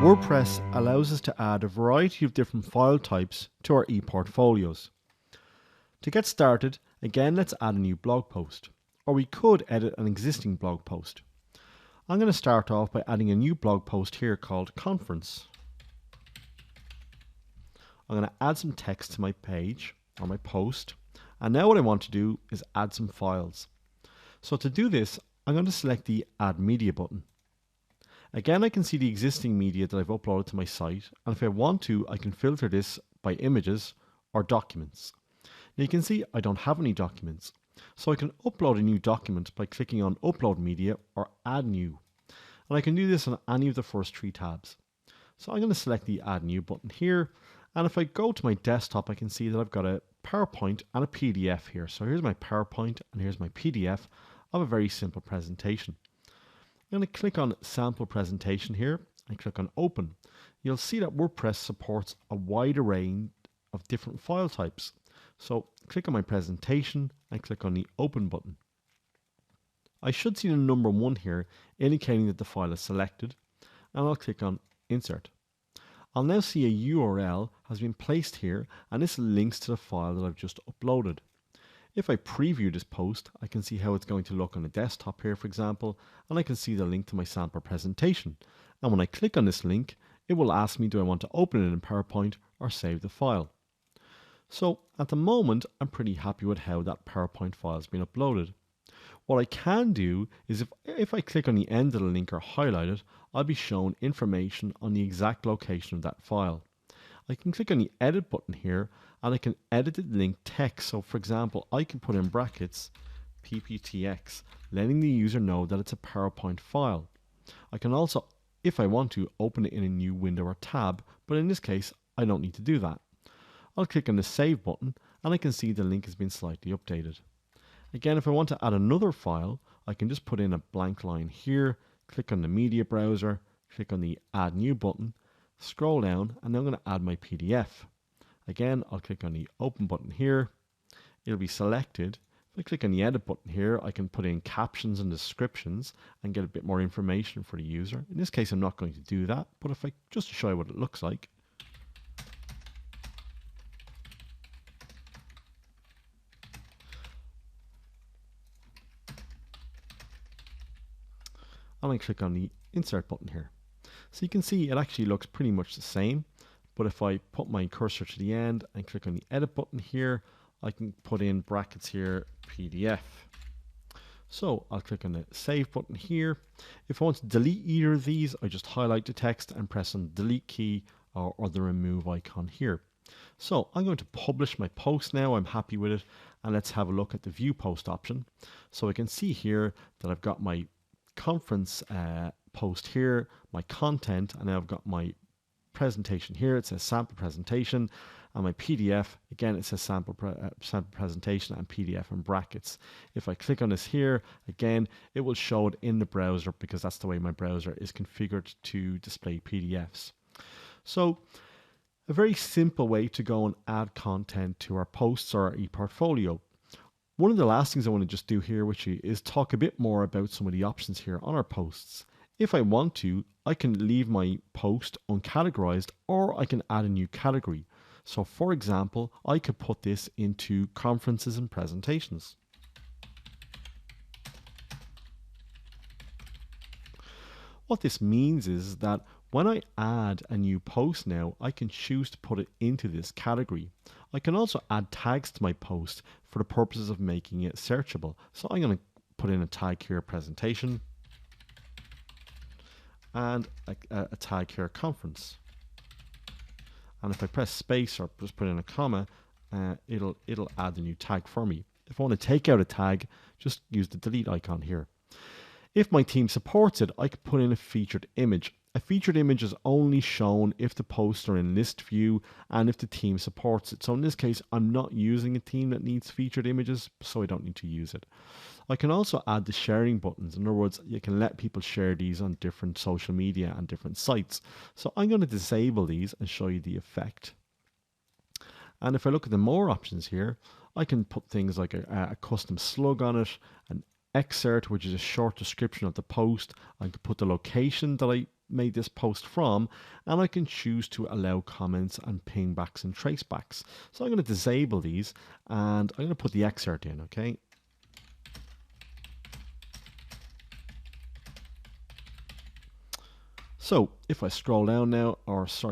WordPress allows us to add a variety of different file types to our ePortfolios. To get started, again, let's add a new blog post, or we could edit an existing blog post. I'm going to start off by adding a new blog post here called Conference. I'm going to add some text to my page or my post, and now what I want to do is add some files. So to do this, I'm going to select the Add Media button. Again, I can see the existing media that I've uploaded to my site, and if I want to, I can filter this by images or documents. Now you can see I don't have any documents, so I can upload a new document by clicking on Upload Media or Add New. And I can do this on any of the first three tabs. So I'm going to select the Add New button here, and if I go to my desktop, I can see that I've got a PowerPoint and a PDF here. So here's my PowerPoint and here's my PDF of a very simple presentation. I'm going to click on Sample Presentation here and click on Open. You'll see that WordPress supports a wide array of different file types. So click on my presentation and click on the Open button. I should see the number 1 here indicating that the file is selected, and I'll click on Insert. I'll now see a URL has been placed here, and this links to the file that I've just uploaded. If I preview this post, I can see how it's going to look on the desktop here, for example, and I can see the link to my sample presentation. And when I click on this link, it will ask me, do I want to open it in PowerPoint or save the file? So at the moment, I'm pretty happy with how that PowerPoint file has been uploaded. What I can do is if I click on the end of the link or highlight it, I'll be shown information on the exact location of that file. I can click on the Edit button here and I can edit the link text. So for example, I can put in brackets PPTX, letting the user know that it's a PowerPoint file. I can also, if I want to, open it in a new window or tab, but in this case, I don't need to do that. I'll click on the Save button and I can see the link has been slightly updated. Again, if I want to add another file, I can just put in a blank line here, click on the media browser, click on the Add New button, scroll down, and now I'm going to add my PDF. Again, I'll click on the Open button here. It'll be selected. If I click on the Edit button here, I can put in captions and descriptions and get a bit more information for the user. In this case, I'm not going to do that, but if I just to show you what it looks like. And I click on the Insert button here. So you can see it actually looks pretty much the same, but if I put my cursor to the end and click on the Edit button here, I can put in brackets here, PDF. So I'll click on the Save button here. If I want to delete either of these, I just highlight the text and press on the Delete key or the Remove icon here. So I'm going to publish my post now. I'm happy with it. And let's have a look at the View Post option. So I can see here that I've got my conference post here, my content, and now I've got my presentation here. It says sample presentation, and my PDF, again, it says sample presentation and PDF in brackets. If I click on this here, again, it will show it in the browser because that's the way my browser is configured to display PDFs. So a very simple way to go and add content to our posts or our ePortfolio. One of the last things I want to just do here with you is talk a bit more about some of the options here on our posts. If I want to, I can leave my post uncategorized or I can add a new category. So for example, I could put this into conferences and presentations. What this means is that when I add a new post now, I can choose to put it into this category. I can also add tags to my post for the purposes of making it searchable. So I'm going to put in a tag here, presentation, and a tag here, conference. And if I press space or just put in a comma, it'll add the new tag for me. If I want to take out a tag, just use the delete icon here. If my team supports it, I could put in a featured image. A featured image is only shown if the posts are in list view and if the team supports it. So in this case, I'm not using a team that needs featured images, so I don't need to use it. I can also add the sharing buttons. In other words, you can let people share these on different social media and different sites. So I'm going to disable these and show you the effect. And if I look at the more options here, I can put things like a custom slug on it, an excerpt, which is a short description of the post. I could put the location that I made this post from, and I can choose to allow comments and pingbacks and tracebacks. So I'm going to disable these, and I'm going to put the excerpt in, okay? So if I scroll down now,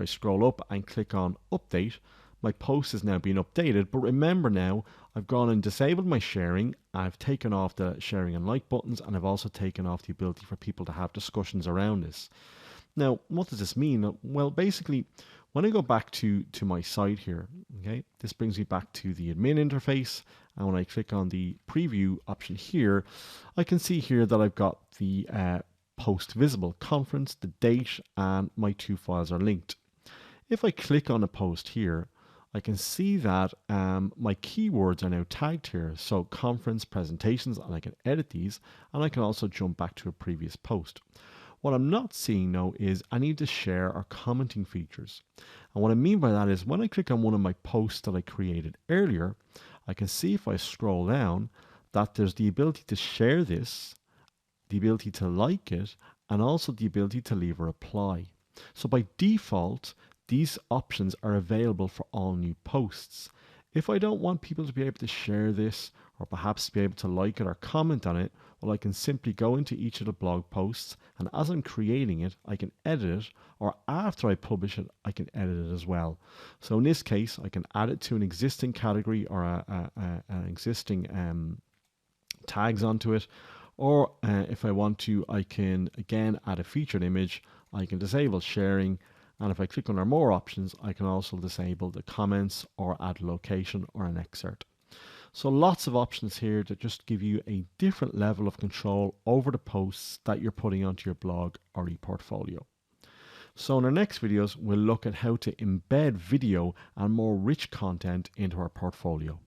scroll up and click on update, my post is now being updated. But remember now, I've gone and disabled my sharing. I've taken off the sharing and like buttons, and I've also taken off the ability for people to have discussions around this. Now, what does this mean? Well, basically, when I go back to my site here, okay, this brings me back to the admin interface. And when I click on the preview option here, I can see here that I've got the post visible, conference, the date, and my two files are linked. If I click on a post here, I can see that my keywords are now tagged here. So conference, presentations, and I can edit these, and I can also jump back to a previous post. What I'm not seeing now is I need to share or commenting features. And what I mean by that is when I click on one of my posts that I created earlier, I can see if I scroll down that there's the ability to share this, the ability to like it, and also the ability to leave a reply. So by default, these options are available for all new posts. If I don't want people to be able to share this, or perhaps be able to like it or comment on it, well, I can simply go into each of the blog posts, and as I'm creating it, I can edit it, or after I publish it, I can edit it as well. So in this case, I can add it to an existing category or an existing tags onto it. Or if I want to, I can again add a featured image. I can disable sharing. And if I click on our more options, I can also disable the comments or add location or an excerpt. So lots of options here that just give you a different level of control over the posts that you're putting onto your blog or ePortfolio. So in our next videos, we'll look at how to embed video and more rich content into our portfolio.